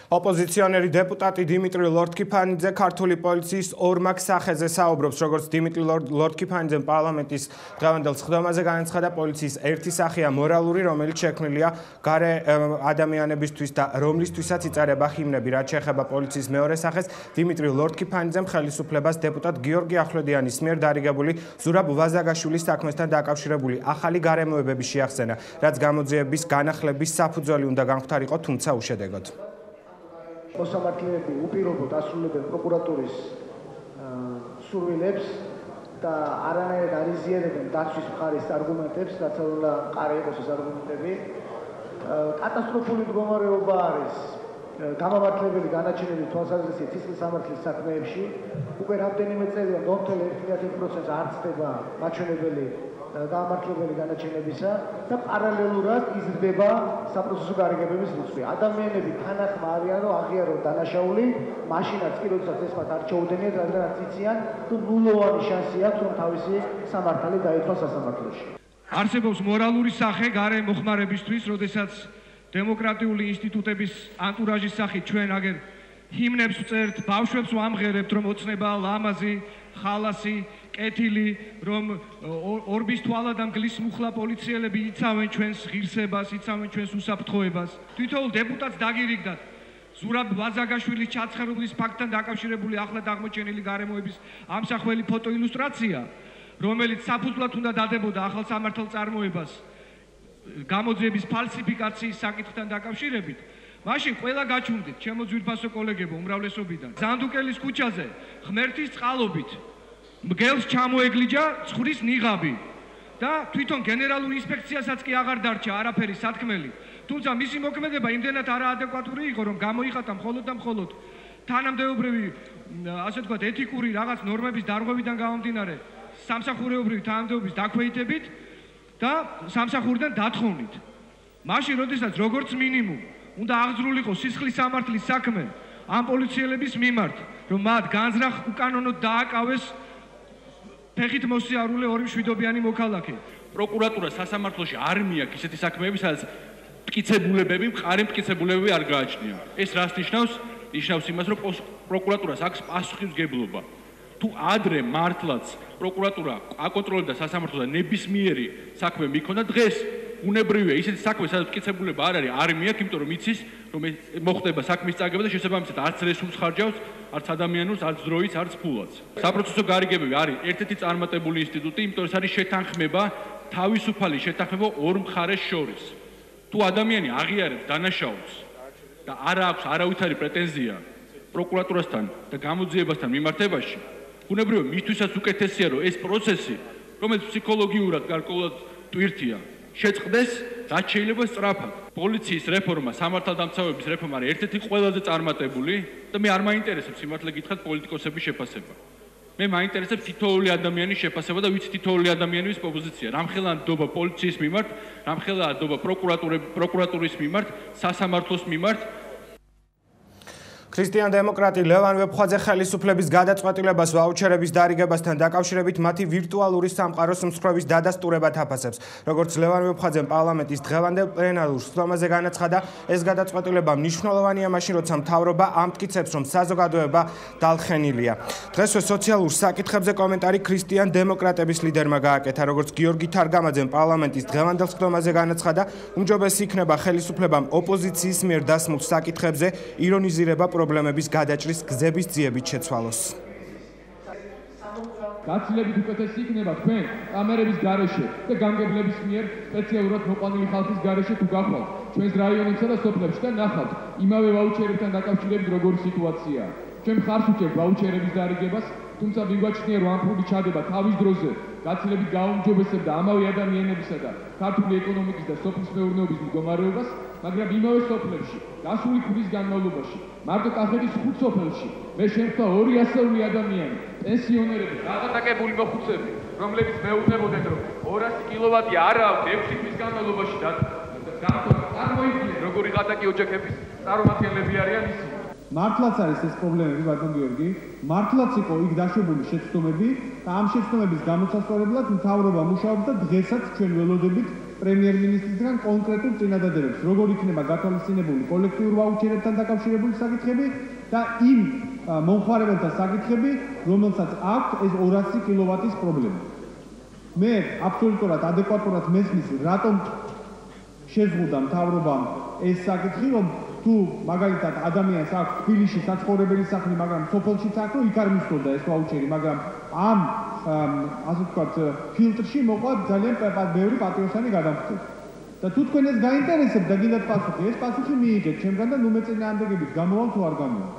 ოპოზიციონერი დეპუტატი დიმიტრი ლორთქიფანიძე ქართული პოლიციის ორმაგ სახეზე საუბრობს, როგორც დიმიტრი ლორთქიფანიძემ პარლამენტის დღევანდელ სხდომაზე განაცხადა, პოლიციის ერთი სახეა მორალური, რომელიც შექმნილია გარე ადამიანებისთვის და რომლისთვისაც იწერება ჰიმნები. რაც შეეხება პოლიციის მეორე სახეს, დიმიტრი ლორთქიფანიძემ ხელისუფლებას დეპუტატ გიორგი ახვლედიანის მიერ დარიგებული ზურაბ ვაზაგაშვილის საქმესთან დაკავშირებული ახალი გარემოებები შეახსენა, რაც გამოძიების განახლების საფუძველი უნდა განხვდარიყო, თუმცა უშედეგოდ. მოსამართლეები უპირობოდ ასრულებენ პროკურატურის სურვილებს და არანაირად არ იზიარებენ დაცვის მხარის არგუმენტებს, რაც უნდა მყარი იყოს ეს არგუმენტები. კატასტროფული მდგომარეობა არის გამამართლებელი განაჩენების თვალსაზრისით სისხლის სამართლის საქმეებში. უკვე რამდენიმე წელია 0.1% არ ცდება მაჩვენებელი გამართლებელი განაჩენებისა და პარალელურად იზრდება საპროცესო გარიგებების რიცხვი. ადამიანები თანახმა არიან, რომ აღიარონ დანაშაული, მაშინაც კი როდესაც ეს მათ არ ჩაუდენიათ, რადგანაც იციან, რომ ნულოვანი შანსი აქვს, რომ თავისი სამართალი დაითვალა სასამართლოში. არსებობს მორალური სახე გარე მოხმარებისთვის, როდესაც დემოკრატიული ინსტიტუტების ანტურაჟის სახით ჩვენ აგერ ჰიმნებს ვწერთ, ბავშვებს ვამღერებთ, რომ ოცნება ლამაზი, ხალასი, კეთილი, რომ ორბის თვალად ამ გლის მუხლა პოლიციელები იცავენ ჩვენს ღირსებას, იცავენ ჩვენს უსაფრთხოებას. თითოეულ დეპუტატს დაგირიგდათ ზურაბ ვაზაგაშვილის ჩაცხერებულის ფაქტთან დაკავშირებული ახლად აღმოჩენილი გარემოების ამსახველი ფოტოილუსტრაცია, რომელიც საფუძვლად უნდა დადებოდა ახალ სამართალ წარმოებას გამოძიების ფალსიფიკაციის საკითხთან დაკავშირებით. მაშინ ყველა გაჩვენდით, ჩემო ძვირფასო კოლეგებო, უმრავლესობიდან. ზანდუკელის ქუჩაზე ღმერთის წყალობით მგელს ჩამოეგლიჯა ცხრის ნიღაბი და თვითონ გენერალურ ინსპექციასაც კი აღარ დარჩა არაფერი სათქმელი. თუმცა მისი მოქმედება იმდენად არაადეკვატური იყო, რომ გამოიხატა მხოლოდ და მხოლოდ თანამდებობრივი, ასე ვთქვათ, ეთიკური რაღაც ნორმების დარღვევიდან გამომდინარე სამსახურეობრივი თანამდებობის დაქვეითებით და სამსახურიდან დათხოვნით. მაშინ, როდესაც როგორც მინიმუმ უნდა აღძრულიყო სისხლის სამართლის საქმე ამ პოლიციელების მიმართ, რომ მათ განზრახ უკანონოდ დააკავეს ფეხით მოსიარულე ორი მშვიდობიანი მოქალაქე. პროკურატურა სასამართლოში არ მიაქვს ისეთი საქმეები, სადაც მტკიცებულებები, მყარი მტკიცებულებები არ გააჩნია. ეს რას ნიშნავს? ნიშნავს იმას, რომ პროკურატურას აქვს პასუხისმგებლობა. თუ ადრე მართლაც პროკურატურა აკონტროლებდა სასამართლოს და ნებისმიერი საქმე მიქონდა, დღეს უნებრივია ისეთი საქმე, სადაც მტკიცებულება არ არის, არ მიაქვს, იმიტომ რომ იცის, რომ მოხდება საქმის წაგება და შესაბამისად არც რესურსს ხარჯავს, არც ადამიანურს, არც დროის, არც ფულადს. საპროცესო გარიგებები არის ერთ-ერთი წარმატებული ინსტიტუტი, იმიტომ რომ ეს არის შეთანხმება, თავისუფალი შეთანხმება ორ მხარეს შორის. თუ ადამიანი აღიარებს დანაშაულს და არ აქვს არავითარი პრეტენზია პროკურატურასთან და გამოძიებასთან მიმართებაში, უნებრივია მისთვისაც უკეთესია, რომ ეს პროცესი, რომელიც ფსიქოლოგიურად გარკვეულად ტვირთია, შეწყდეს, რაც შეიძლება სწრაფად. პოლიციის რეფორმა, სამართალდამცავების რეფორმა არის ერთ-ერთი ყველაზე წარმატებული და მე არ მაინტერესებს სიმართლე გითხრათ პოლიტიკოსების შეფასება. მე მაინტერესებს თითოეული ადამიანის შეფასება და ვიცი თითოეული ადამიანის პოზიცია. რამხელადობა პოლიციის მიმართ, რამხელადობა პროკურატურის მიმართ, სასამართლოს მიმართ. ქრისტიან-დემოკრატი ლევან ვეფხვაძე ხელისუფლების გადაწყვეტილებას ვაუჩერების დარიგებასთან დაკავშირებით მათი ვირტუალური სამყაროს მსხვერპლის დადასტურებად აფასებს. როგორც ლევან ვეფხვაძემ პარლამენტის დღევანდელ პლენარულ სხდომაზე განაცხადა, ეს გადაწყვეტილება მნიშვნელოვანია მაშინ, როცა მთავრობა ამტკიცებს, რომ საზოგადოება დალხენილია. დღესვე სოციალურ საკითხებზე კომენტარი ქრისტიან-დემოკრატების ლიდერმა გააკეთა, როგორც გიორგი თარგამაძემ პარლამენტის დღევანდელ სხდომაზე განაცხადა, უმჯობესი იქნება ხელისუფლებამ ოპოზიციის მიერ დასმულ საკითხებზე ირონიზირება პრობლემების გადაჭრის გზების ძიებით შეცვალოს. გაცილებით უკეთესი იქნება თქვენ კამერების გარეშე და გამგებლების მიერ სპეციალურად მოყვანილი ხალხის გარეშე თუ გახვალთ ჩვენს რაიონებსა და სოფლებში და ნახავთ იმავე ვაუჩერებთან დაკავშირებით როგორი სიტუაციაა. ჩვენ ხარს უჭერთ ვაუჩერების დარიგებას, თუმცა მიგვაჩნია, რომ ამ ფული ჩადება თავის დროზე გაცილებით გაუმჯობესებდა ამავე ადამიანებისა და ქართული ეკონომიკის და სოფლის მეურნეობის მდგომარეობას, მაგრამ იმავე სოფლებში, გასული კვირის განმავლობაში, მარტო კახეთის 5 სოფელში მე შემხვდა 200 ადამიანი, პენსიონერები, გადატაკებული მოხუცები, რომლებიც მეუბნებოდნენ, რომ 200 კილოვატი არ აქვს 6 თვის განმავლობაში და წარმოიდგინეთ, როგორი ღატაკი ოჯახების წარმომადგენლები არიან ისინი. მართლაც არის ეს პრობლემები, ბატონ გიორგი, მართლაც იყო იქ დაშვებული შეცდომები და ამ შეცდომების გამოსასწორებლად მთავრობა მუშაობს და დღესაც ჩვენ ველოდებით პრემიერ-მინისტრისგან კონკრეტულ წინადადებებს, როგორ იქნება გათვალისწინებული კოლექტიურ ვაუჩერებთან დაკავშირებული საკითხები და იმ მომხმარებელთა საკითხები, რომელსაც აქვს ეს 200 კილოვატის პრობლემა. მე აბსოლუტურად ადეკვატურად მესმის, რატომ შეზღუდა მთავრობამ ეს საკითხი, რომ თუ მაგალითად ადამიანს აქვს თბილისში საცხოვრებელი სახლი, მაგრამ სოფელშიც აქვს, იქ არ მისდოდა ეს ვაუჩერი, მაგრამ ამ ასე ვთქვათ, ფილტრში მოყვა ძალიან ბევრი პატიოსანი გადამხდები. და თუ თქვენ ეს გაინტერესებთ და გინდათ პასუხი, ეს პასუხი მიიღეთ ჩემგან და ნუ მეწინააღმდეგებით გამოვალ თუ არ გამოვალ.